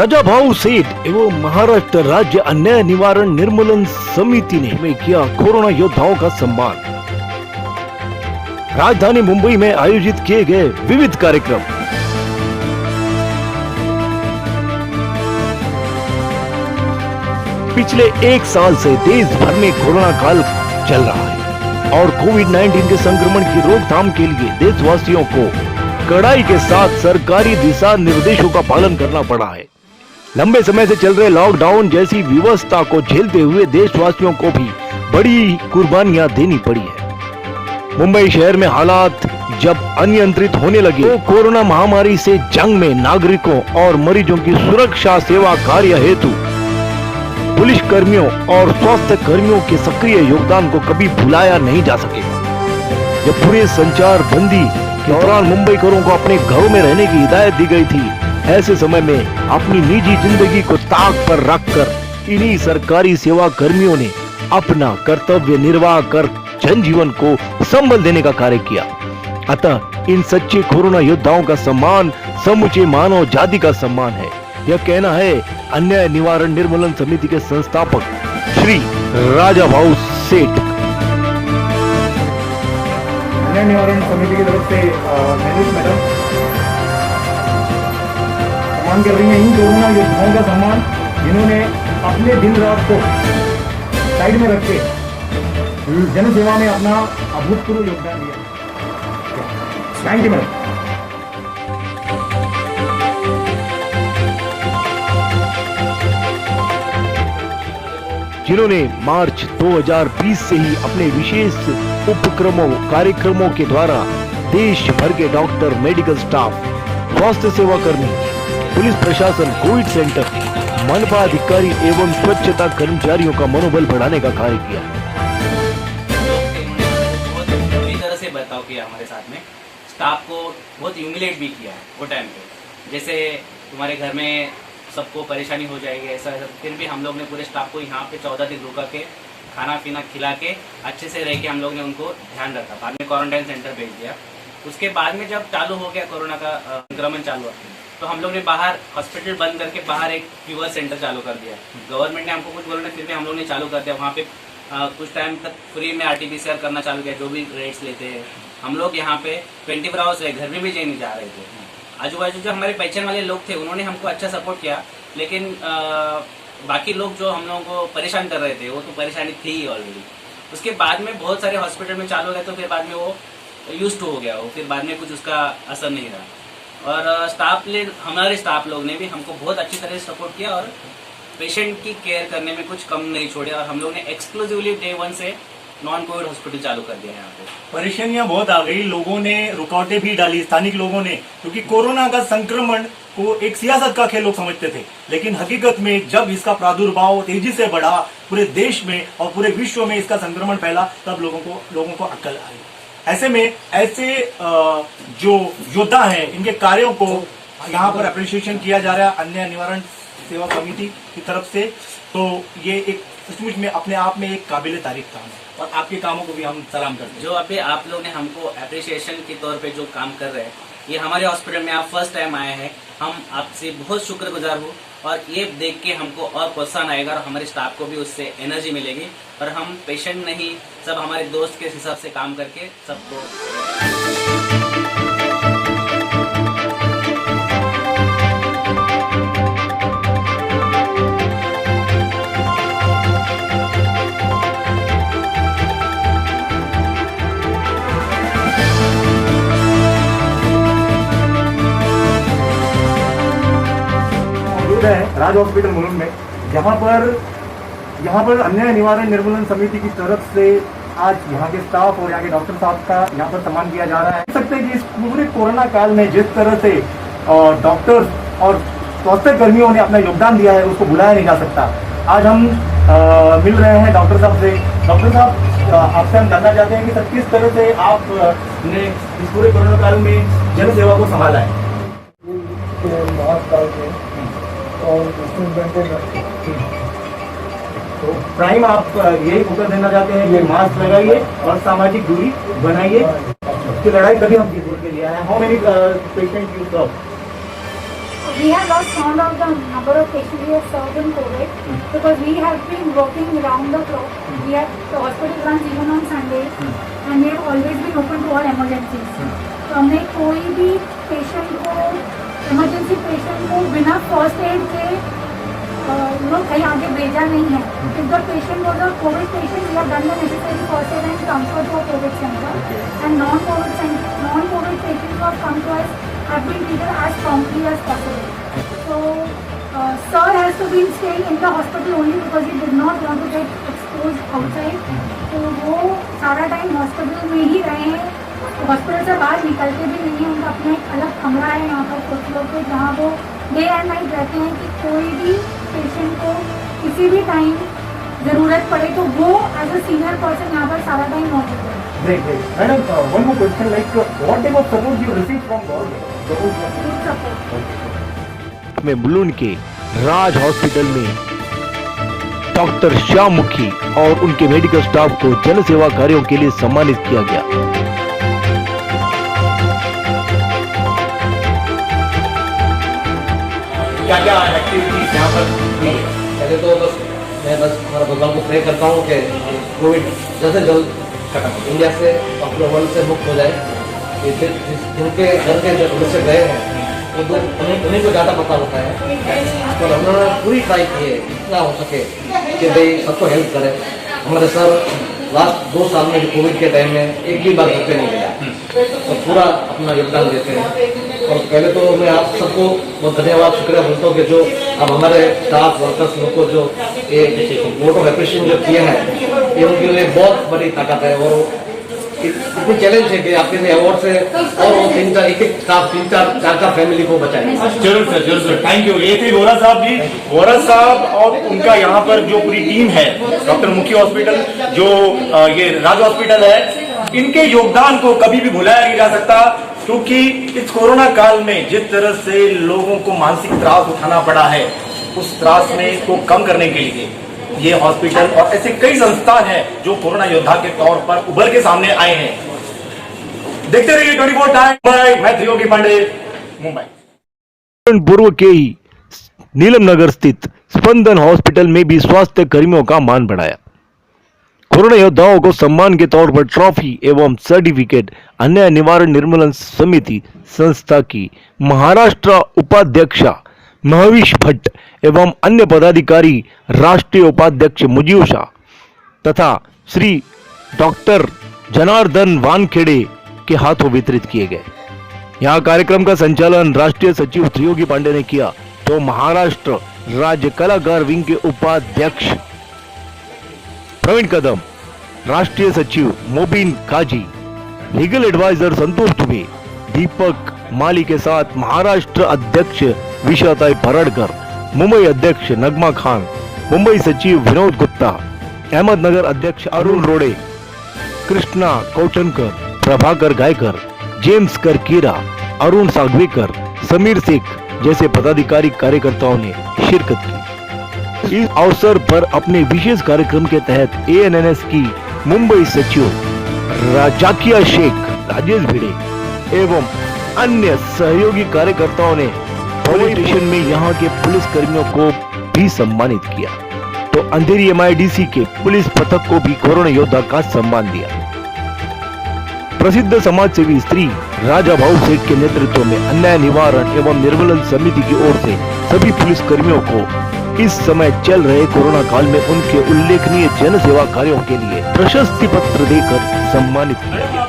राजा भाऊ सेठ एवं महाराष्ट्र राज्य अन्याय निवारण निर्मूलन समिति ने में किया कोरोना योद्धाओं का सम्मान। राजधानी मुंबई में आयोजित किए गए विविध कार्यक्रम। पिछले एक साल से देश भर में कोरोना काल चल रहा है और कोविड-19 के संक्रमण की रोकथाम के लिए देशवासियों को कड़ाई के साथ सरकारी दिशा निर्देशों का पालन करना पड़ा है। लंबे समय से चल रहे लॉकडाउन जैसी व्यवस्था को झेलते हुए देशवासियों को भी बड़ी कुर्बानियां देनी पड़ी है। मुंबई शहर में हालात जब अनियंत्रित होने लगे तो कोरोना महामारी से जंग में नागरिकों और मरीजों की सुरक्षा सेवा कार्य हेतु पुलिस कर्मियों और स्वास्थ्य कर्मियों के सक्रिय योगदान को कभी भुलाया नहीं जा सकेगा। जब पूरे संचार बंदी के दौरान मुंबईकरों को अपने घरों में रहने की हिदायत दी गई थी, ऐसे समय में अपनी निजी जिंदगी को ताक पर रखकर इन्हीं सरकारी सेवा कर्मियों ने अपना कर्तव्य निर्वाह कर जनजीवन को संबल देने का कार्य किया। अतः इन सच्चे कोरोना योद्धाओं का सम्मान समूचे मानव जाति का सम्मान है। यह कहना है अन्याय निवारण निर्मूलन समिति के संस्थापक श्री राजा भाऊ सेठ। अन्याय निवारण समिति की तरफ से मैडम सम्मान कर रही है इन कोरोना योद्धाओं का सम्मान, जिन्होंने अपने दिन रात को साइड में रख के जन सेवा में अपना अभूतपूर्व योगदान दिया। Thank you madam. जिन्होंने मार्च 2020 से ही अपने विशेष उपक्रमों कार्यक्रमों के द्वारा देश भर के डॉक्टर, मेडिकल स्टाफ, स्वास्थ्य सेवा कर्मी, पुलिस प्रशासन, कोविड सेंटर, मनपा अधिकारी एवं स्वच्छता कर्मचारियों का मनोबल बढ़ाने का कार्य किया। बहुत बुरी तरह से बर्ताव किया हमारे साथ में, स्टाफ को बहुत ह्यूमिलेट भी किया वो टाइम पे, जैसे तुम्हारे घर में सबको परेशानी हो जाएगी ऐसा। फिर भी हम लोग ने पूरे स्टाफ को यहाँ पे 14 दिन रुका के खाना पीना खिला के अच्छे से रह के हम लोग ने उनको ध्यान रखा। बाद में क्वारंटाइन सेंटर भेज दिया। उसके बाद में जब चालू हो गया कोरोना का संक्रमण चालू हुआ, तो हम लोग ने बाहर हॉस्पिटल बंद करके बाहर एक फीवर सेंटर चालू कर दिया। गवर्नमेंट ने हमको कुछ बोला नहीं, फिर भी हम लोग ने चालू कर दिया। वहाँ पे कुछ टाइम तक फ्री में RT-PCR करना चालू किया, जो भी रेट्स लेते हैं। हम लोग यहाँ पे 24 आवर्स रहे, घर में भी नहीं जा रहे थे। आजू बाजू जो हमारे पहचान वाले लोग थे उन्होंने हमको अच्छा सपोर्ट किया, लेकिन बाकी लोग जो हम लोगों को परेशान कर रहे थे वो तो परेशानी थी ही ऑलरेडी। उसके बाद में बहुत सारे हॉस्पिटल में चालू हो गए, तो फिर बाद में वो यूज्ड हो गया वो, फिर बाद में कुछ उसका असर नहीं रहा। और हमारे स्टाफ लोग ने भी हमको बहुत अच्छी तरह से सपोर्ट किया और पेशेंट की केयर करने में कुछ कम नहीं छोड़े। और हम लोग ने एक्सक्लूसिवली डे 1 से नॉन कोविड हॉस्पिटल चालू कर दिया है यहाँ पे। परेशानियां बहुत आ गई, लोगों ने रुकावटें भी डाली, स्थानिक लोगों ने, क्योंकि कोरोना का संक्रमण को एक सियासत का खेल लोग समझते थे, लेकिन हकीकत में जब इसका प्रादुर्भाव तेजी से बढ़ा पूरे देश में और पूरे विश्व में इसका संक्रमण फैला, तब लोगों को अक्ल आई। ऐसे में ऐसे जो योद्धा हैं इनके कार्यों को यहाँ पर अप्रिशिएशन किया जा रहा है अन्याय निवारण सेवा समिति की तरफ से। तो ये एक सचमुच में अपने आप में एक काबिल तारीफ काम है और आपके कामों को भी हम सलाम करते हैं। जो अभी आप लोग ने हमको अप्रिसिएशन के तौर पे जो काम कर रहे हैं, ये हमारे हॉस्पिटल में आप फर्स्ट टाइम आए हैं, हम आपसे बहुत शुक्रगुजार हो। और ये देख के हमको और प्रोत्साहन आएगा और हमारे स्टाफ को भी उससे एनर्जी मिलेगी। और हम पेशेंट नहीं, सब हमारे दोस्त के हिसाब से काम करके सबको है राज हॉस्पिटल मुलुंड में, यहाँ पर अन्याय निवारण निर्मूलन समिति की तरफ से आज यहाँ के स्टाफ और यहाँ के डॉक्टर साहब का यहाँ पर सम्मान किया जा रहा है। देख सकते हैं कि इस पूरे कोरोना काल में जिस तरह से डॉक्टर्स और स्वास्थ्य कर्मियों ने अपना योगदान दिया है उसको भुलाया नहीं जा सकता। आज हम मिल रहे हैं डॉक्टर साहब से। डॉक्टर साहब, आपसे हम जानना चाहते हैं कि सर किस तरह से आपने इस पूरे कोरोना काल में जन सेवा को संभाला है। और तो प्राइम आप यही फोकस देना चाहते हैं कि मास्क लगाइए और सामाजिक दूरी बनाइए। की लड़ाई कभी हम जीत के लिया है। How many patient you serve? we have not found out the number of patients we have served in COVID because we have been working round the clock. We have the hospital runs even on Sundays and we have always been open to all emergencies. तो हमने कोई भी patient को emergency patient को बिना first aid के कहीं आगे भेजा नहीं है. If the patient was a COVID patient, we have done the necessary first aid and transferred to a COVID center. And non-COVID patients who have come to us have been treated as promptly as possible. So, sir has to be staying in the hospital only because he did not want to get exposed outside. तो वो सारा time hospital में ही रहे हैं. Hospital से बाहर निकलते भी नहीं हैं. उनका अपना एक अलग कमरा है यहाँ पर कुछ लोग के जहाँ वो डे एंड नाइट रहते हैं कि कोई भी पेशेंट को किसी भी टाइम ज़रूरत पड़े तो वो एज अ सीनियर पर्सन यहाँ पर सारा टाइम मौजूद है. Great. Madam, one more question, like what type of support you receive from government? Good support. में बुलून के राज हॉस्पिटल में डॉक्टर श्याम मुखी और उनके मेडिकल स्टाफ को जन सेवा कार्यों के लिए सम्मानित किया गया. क्या क्या एक्टिविटीज यहाँ पर हुई है? पहले तो मैं हमारा भगवान को प्रे करता हूँ कि कोविड जल्द से जल्द खत्म इंडिया से और पूरे वर्ल्ड से मुक्त हो जाए. जिनके घर के जो से गए हैं उन्हीं को ज़्यादा पता होता है. तो हम लोगों ने पूरी ट्राई की है जितना हो सके कि भाई सबको हेल्प करें. हमारे सर लास्ट 2 साल में कोविड के टाइम में एक भी बार घर पे नहीं गया तो पूरा अपना योगदान देते हैं. और पहले तो मैं आप सबको बहुत धन्यवाद शुक्रिया बोलता हूँ कि जो अब हमारे स्टाफ वर्कर्स लोग को जो वोट ऑफ एप्रिशिएशन जो किया है ये उनके लिए बहुत बड़ी ताकत है. और इतनी चैलेंज है कि आपके अवार्ड से और वो 3-4 फैमिली को बचाए. जरूर सर, जरूर सर, थैंक यू. ये थे वोरा साहब जी. वोरा साहब और उनका यहाँ पर जो पूरी टीम है डॉक्टर मुखी हॉस्पिटल जो ये राज हॉस्पिटल है, इनके योगदान को कभी भी भुलाया नहीं जा सकता. क्योंकि इस कोरोना काल में जिस तरह से लोगों को मानसिक त्रास उठाना पड़ा है उस त्रास में को कम करने के लिए ये हॉस्पिटल और ऐसे कई संस्थान हैं जो कोरोना योद्धा के तौर पर उभर के सामने आए हैं. देखते रहिए 24 टाइम. मैं त्रियोगी पांडे, मुंबई. पूर्व के ही नीलम नगर स्थित स्पंदन हॉस्पिटल में भी स्वास्थ्य कर्मियों का मान बढ़ाया. कोरोना योद्धाओं को सम्मान के तौर पर ट्रॉफी एवं सर्टिफिकेट अन्याय निवारण निर्मूलन समिति संस्था की महाराष्ट्र उपाध्यक्षा महवीश भट्ट एवं अन्य पदाधिकारी राष्ट्रीय उपाध्यक्ष मुजीव शाह तथा श्री डॉक्टर जनार्दन वानखेड़े के हाथों वितरित किए गए. यहाँ कार्यक्रम का संचालन राष्ट्रीय सचिव त्रियोगी पांडे ने किया तो महाराष्ट्र राज्य कलाकार विंग के उपाध्यक्ष प्रवीण कदम, राष्ट्रीय सचिव मोबिन काजी, लीगल एडवाइजर संतोष दुबे, दीपक माली के साथ महाराष्ट्र अध्यक्ष विशाताई परड़कर, मुंबई अध्यक्ष नगमा खान, मुंबई सचिव विनोद गुप्ता, अहमदनगर अध्यक्ष अरुण रोडे, कृष्णा कौटनकर, प्रभाकर गायकर, जेम्स करकीरा, अरुण सागवेकर, समीर शेख जैसे पदाधिकारी कार्यकर्ताओं ने शिरकत की. इस अवसर पर अपने विशेष कार्यक्रम के तहत ANNS की मुंबई सचिव जाकिया शेख, राजेश भिड़े एवं अन्य सहयोगी कार्यकर्ताओं ने पुलिस स्टेशन में यहां के पुलिस कर्मियों को भी सम्मानित किया तो अंधेरी MIDC के पुलिस पथक को भी कोरोना योद्धा का सम्मान दिया. प्रसिद्ध समाज सेवी स्त्री राजा भाऊ सेठ के नेतृत्व में अन्याय निवारण एवं निर्मूलन समिति की ओर से सभी पुलिस कर्मियों को इस समय चल रहे कोरोना काल में उनके उल्लेखनीय जन सेवा कार्यों के लिए प्रशस्ति पत्र देकर सम्मानित किया गया.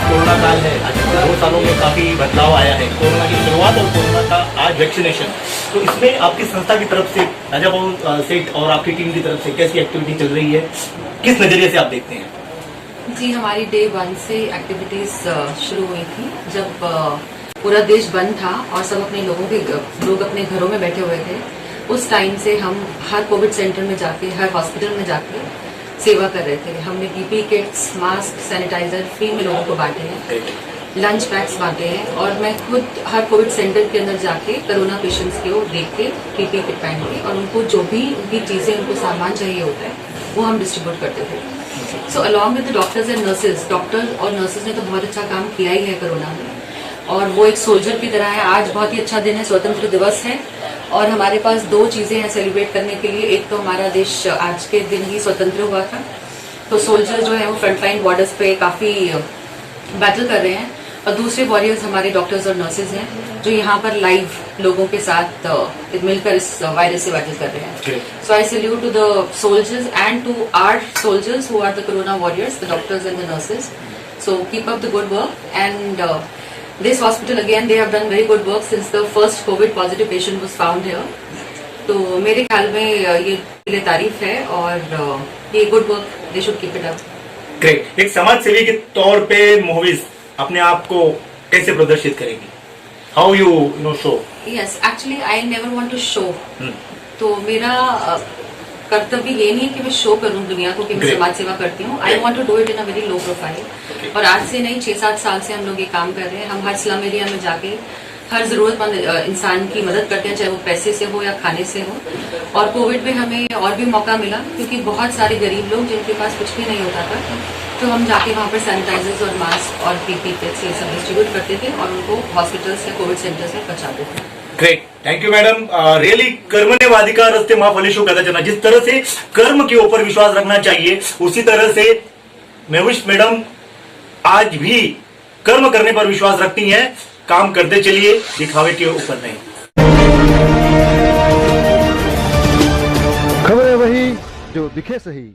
कोरोना काल है, आज 2 सालों में काफी बदलाव आया है. कोरोना की शुरुआत और कोरोना का आज वैक्सीनेशन, तो इसमें आपकी संस्था की तरफ से राजा भाऊ सेठ और आपकी टीम की तरफ से कैसी एक्टिविटी चल रही है, किस नजरिए से आप देखते हैं? जी, हमारी डे 1 से एक्टिविटीज शुरू हुई थी जब पूरा देश बंद था और सब अपने लोग अपने घरों में बैठे हुए थे. उस टाइम से हम हर कोविड सेंटर में जाके, हर हॉस्पिटल में जाके सेवा कर रहे थे. हमने PPE kits, mask, sanitiser free में लोगों को बांटे हैं, लंच पैक्स बांटे हैं और मैं खुद हर कोविड सेंटर के अंदर जाके कोरोना पेशेंट्स को देख के PPE किट पहन के और उनको जो भी उनकी चीजें, उनको सामान चाहिए होता है वो हम डिस्ट्रीब्यूट करते थे. So along with the doctors and nurses, doctor और नर्सेज ने तो बहुत अच्छा काम किया ही है कोरोना में, और वो एक सोल्जर की तरह है। आज बहुत ही अच्छा दिन है, स्वतंत्र दिवस है और हमारे पास दो चीजें हैं सेलिब्रेट करने के लिए। एक तो हमारा देश आज के दिन ही स्वतंत्र हुआ था, तो सोल्जर जो है वो फ्रंटलाइन बॉर्डर्स पे काफी बैटल कर रहे हैं, और दूसरे वॉरियर्स हमारे डॉक्टर्स और नर्सेज हैं जो यहाँ पर लाइव लोगों के साथ मिलकर इस वायरस से बैटल कर रहे हैं। So I salute to the soldiers and to our soldiers who are the corona warriors, the doctors and the nurses. So keep up the good work and this hospital again they have done very good work since the first COVID positive patient was found here. तो मेरे ख्याल में ये लिए तारीफ है और ये good work they should keep it up. Great. एक समाज सेवी के तौर पे मोहविज अपने आप को कैसे प्रदर्शित करेगी? How you show? Yes, actually I never want to show. तो मेरा कर्तव्य ये नहीं है कि मैं शो करूं दुनिया को कि मैं समाज सेवा करती हूँ। I want to do it in a very low profile. और आज से नहीं, 6-7 साल से हम लोग ये काम कर रहे हैं। हम हर स्लम एरिया में जाके हर जरूरतमंद इंसान की मदद करते हैं, चाहे वो पैसे से हो या खाने से हो। और कोविड में हमें और भी मौका मिला क्योंकि बहुत सारे गरीब लोग जिनके पास कुछ भी नहीं होता था, तो हम जाके वहाँ पर सैनिटाइजर्स और मास्क और पीपी किट्स ये सब डिस्ट्रीब्यूट करते थे और उनको हॉस्पिटल्स या कोविड सेंटर्स में पहुंचाते थे। Great, thank you madam. Really कर्मण्यवादी का रस्ते माँ फलेशु कहता चलना। जिस तरह से कर्म के ऊपर विश्वास रखना चाहिए, उसी तरह से महविश मैडम आज भी कर्म करने पर विश्वास रखती हैं। काम करते चलिए, दिखावे के ऊपर नहीं। खबरें वही जो दिखे सही।